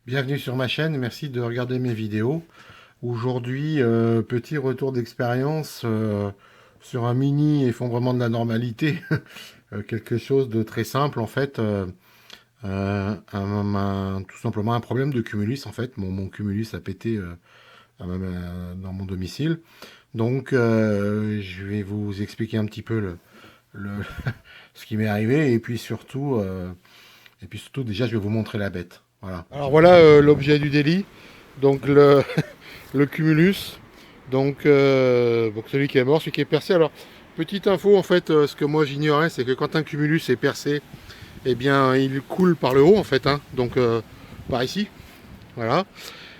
Bienvenue sur ma chaîne, merci de regarder mes vidéos. Aujourd'hui, petit retour d'expérience sur un mini effondrement de la normalité. Quelque chose de très simple en fait. Tout simplement un problème de cumulus en fait. Mon cumulus a pété dans mon domicile. Donc je vais vous expliquer un petit peu le- ce qui m'est arrivé et puis surtout déjà je vais vous montrer la bête. Voilà. Alors voilà l'objet du délit. Donc le cumulus. Donc celui qui est mort, celui qui est percé. Alors, petite info, en fait, ce que moi j'ignorais, c'est que quand un cumulus est percé, eh bien, il coule par le haut, en fait, hein, donc par ici, voilà.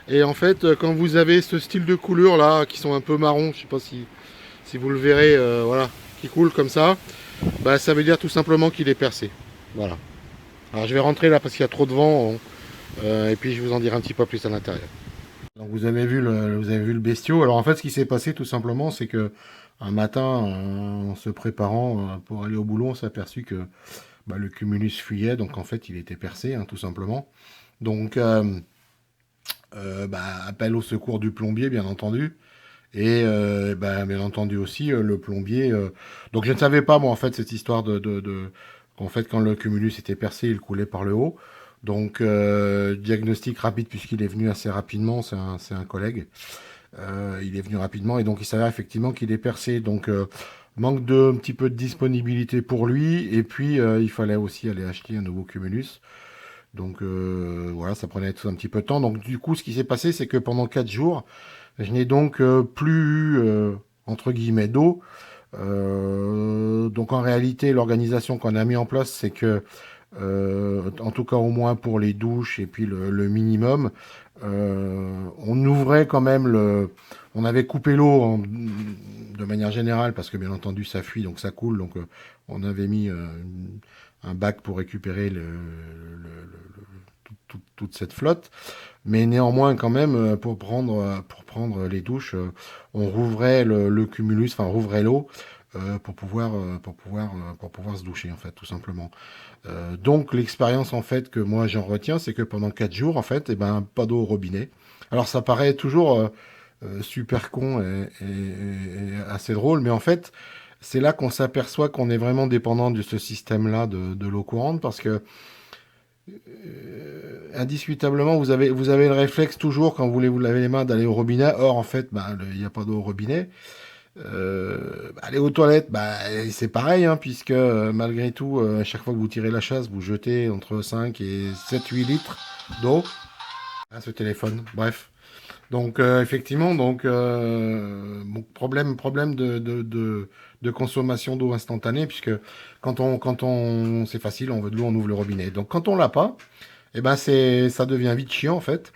Et en fait, quand vous avez ce style de coulure là, qui sont un peu marron, je sais pas si vous le verrez, voilà, qui coule comme ça, bah, ça veut dire tout simplement qu'il est percé. Voilà. Alors, je vais rentrer là parce qu'il y a trop de vent, et puis je vous en dirai un petit peu plus à l'intérieur. Donc vous avez vu le bestiau. Alors en fait, ce qui s'est passé tout simplement, c'est que un matin, en se préparant pour aller au boulot, on s'est aperçu que le cumulus fuyait. Donc en fait, il était percé, hein, tout simplement. Donc appel au secours du plombier, bien entendu. Et bien entendu aussi le plombier. Donc je ne savais pas moi en fait cette histoire qu'en fait quand le cumulus était percé, il coulait par le haut. Donc diagnostic rapide puisqu'il est venu assez rapidement, c'est un collègue. Il est venu rapidement et donc il s'avère effectivement qu'il est percé. Donc manque de un petit peu de disponibilité pour lui et puis il fallait aussi aller acheter un nouveau cumulus. Donc voilà, ça prenait tout un petit peu de temps. Donc du coup, ce qui s'est passé, c'est que pendant 4 jours, je n'ai donc plus eu, entre guillemets, d'eau. Donc en réalité, l'organisation qu'on a mis en place, c'est que, en tout cas au moins pour les douches et puis le minimum, on ouvrait quand même On avait coupé l'eau de manière générale parce que bien entendu ça fuit, donc ça coule. Donc on avait mis un bac pour récupérer toute cette flotte. Mais néanmoins, quand même, pour prendre les douches, on rouvrait le cumulus, enfin, on rouvrait l'eau pour pouvoir se doucher, en fait, tout simplement. Donc, l'expérience, en fait, que moi j'en retiens, c'est que pendant 4 jours, en fait, eh ben, pas d'eau au robinet. Alors, ça paraît toujours super con et assez drôle, mais en fait, c'est là qu'on s'aperçoit qu'on est vraiment dépendant de ce système-là de l'eau courante parce que indiscutablement, vous avez le réflexe toujours quand vous voulez vous laver les mains d'aller au robinet. Or, en fait, il n'y a pas d'eau au robinet. Aller aux toilettes, c'est pareil, hein, puisque malgré tout, à chaque fois que vous tirez la chasse, vous jetez entre 5 et 7 8 litres d'eau à ce téléphone. Bref. Donc, effectivement, problème de consommation d'eau instantanée, puisque quand on, c'est facile, on veut de l'eau, on ouvre le robinet. Donc, quand on l'a pas, eh ben ça devient vite chiant en fait.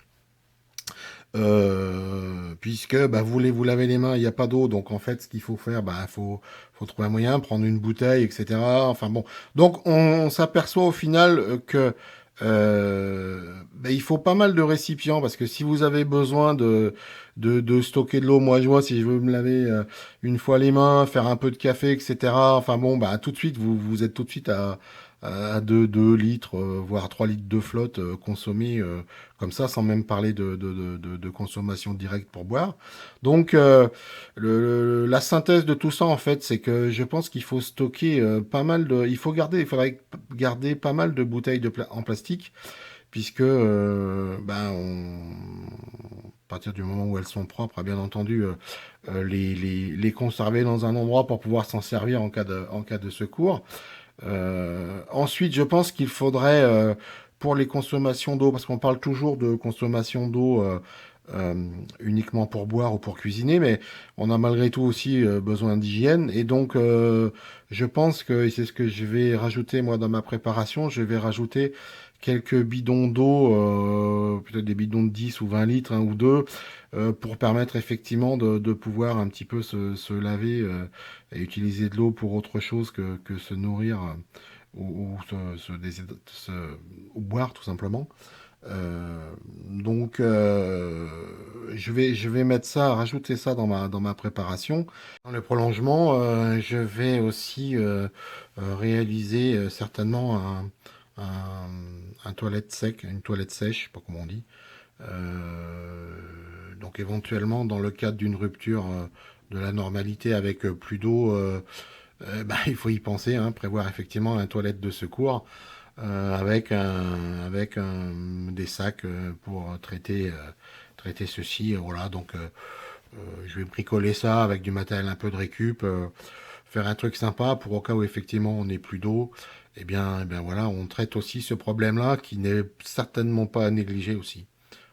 Puisque vous voulez vous laver les mains, il n'y a pas d'eau, donc en fait ce qu'il faut faire, faut trouver un moyen, prendre une bouteille, etc. Enfin bon, donc on s'aperçoit au final que il faut pas mal de récipients parce que si vous avez besoin de stocker de l'eau, moi je vois si je veux me laver une fois les mains, faire un peu de café, etc. Enfin bon, tout de suite vous êtes tout de suite à 2 litres, voire 3 litres de flotte consommée comme ça, sans même parler de consommation directe pour boire. Donc, la synthèse de tout ça, en fait, c'est que je pense qu'il faut stocker pas mal de... il faudrait garder pas mal de bouteilles en plastique, puisque, à partir du moment où elles sont propres, bien entendu, les conserver dans un endroit pour pouvoir s'en servir en cas de secours. Ensuite, je pense qu'il faudrait, pour les consommations d'eau, parce qu'on parle toujours de consommation d'eau uniquement pour boire ou pour cuisiner, mais on a malgré tout aussi besoin d'hygiène. Et donc, je pense que, et c'est ce que je vais rajouter moi dans ma préparation, je vais rajouter quelques bidons d'eau, peut-être des bidons de 10 ou 20 litres, un ou deux, pour permettre effectivement de pouvoir un petit peu se laver et utiliser de l'eau pour autre chose que se nourrir ou ou boire tout simplement. Donc je vais mettre ça, rajouter ça dans ma préparation. Dans le prolongement, je vais aussi réaliser certainement un toilette sec, une toilette sèche, je sais pas comment on dit. Donc éventuellement, dans le cadre d'une rupture de la normalité avec plus d'eau, bah, il faut y penser, hein, prévoir effectivement une toilette de secours des sacs pour traiter ceci. Voilà, donc je vais bricoler ça avec du matériel un peu de récup, faire un truc sympa pour au cas où effectivement on n'ait plus d'eau. Eh bien voilà, on traite aussi ce problème-là qui n'est certainement pas à négliger aussi.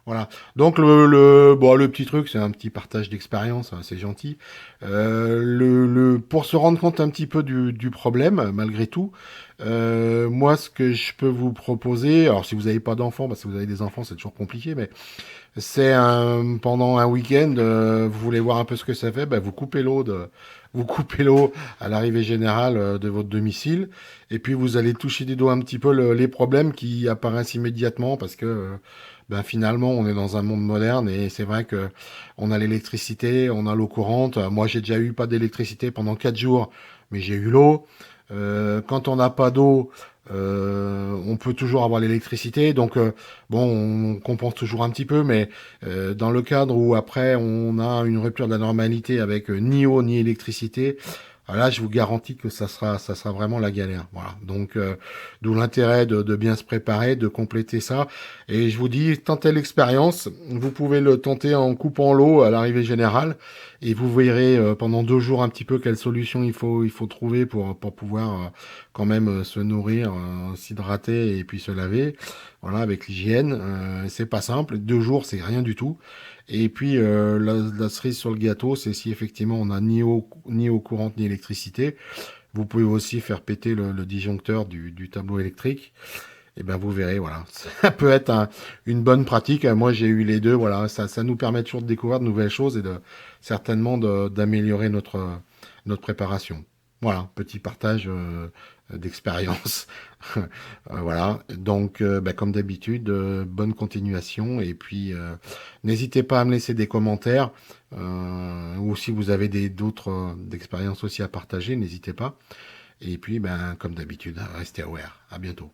Voilà. Donc bon, le petit truc, c'est un petit partage d'expérience, hein, c'est gentil. Pour se rendre compte un petit peu du problème, malgré tout, moi, ce que je peux vous proposer, alors si vous n'avez pas d'enfants, parce que si vous avez des enfants, c'est toujours compliqué, mais pendant un week-end, vous voulez voir un peu ce que ça fait, ben, vous coupez l'eau à l'arrivée générale de votre domicile, et puis vous allez toucher du doigt un petit peu les problèmes qui apparaissent immédiatement, parce que ben, finalement, on est dans un monde moderne, et c'est vrai que on a l'électricité, on a l'eau courante. Moi, j'ai déjà eu pas d'électricité pendant 4 jours, mais j'ai eu l'eau. Quand on n'a pas d'eau, on peut toujours avoir l'électricité. Donc, bon, on compense toujours un petit peu, mais dans le cadre où après on a une rupture de la normalité avec ni eau ni électricité, là, je vous garantis que ça sera vraiment la galère. Voilà. Donc, d'où l'intérêt de bien se préparer, de compléter ça. Et je vous dis, tentez l'expérience. Vous pouvez le tenter en coupant l'eau à l'arrivée générale, et vous verrez pendant 2 jours un petit peu quelle solution il faut trouver pour pouvoir quand même se nourrir, s'hydrater et puis se laver. Voilà, avec l'hygiène. C'est pas simple. 2 jours, c'est rien du tout. Et puis la cerise sur le gâteau, c'est si effectivement on n'a ni eau courante ni électricité, vous pouvez aussi faire péter le disjoncteur du tableau électrique. Et ben vous verrez, voilà, ça peut être une bonne pratique. Moi j'ai eu les deux, voilà, ça nous permet toujours de découvrir de nouvelles choses et certainement d'améliorer notre préparation. Voilà, petit partage d'expérience. Voilà, donc ben, comme d'habitude, bonne continuation et puis n'hésitez pas à me laisser des commentaires ou si vous avez d'autres d'expériences aussi à partager, n'hésitez pas. Et puis ben comme d'habitude, restez aware. À bientôt.